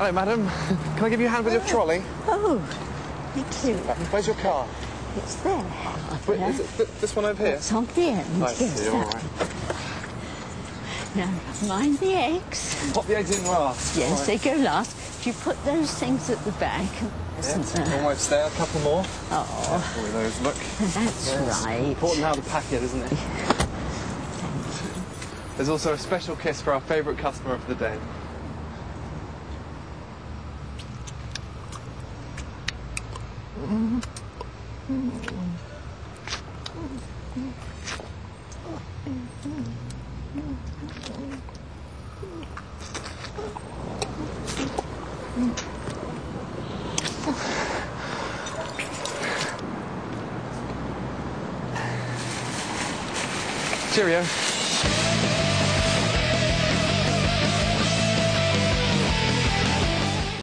Hello, madam. Can I give you a hand with your trolley? Oh, thank you. Where's your car? It's there. Wait, is it this one over here? It's on the end. I Yes, see, all right. Now, mind the eggs. Pop the eggs in last. Yes, All they right. go last. Do you put those things at the back? Isn't there? Almost there, a couple more. Oh, All of those, look. that's Yes. right. Important how to pack it, isn't it? There's also a special kiss for our favourite customer of the day. Cheerio.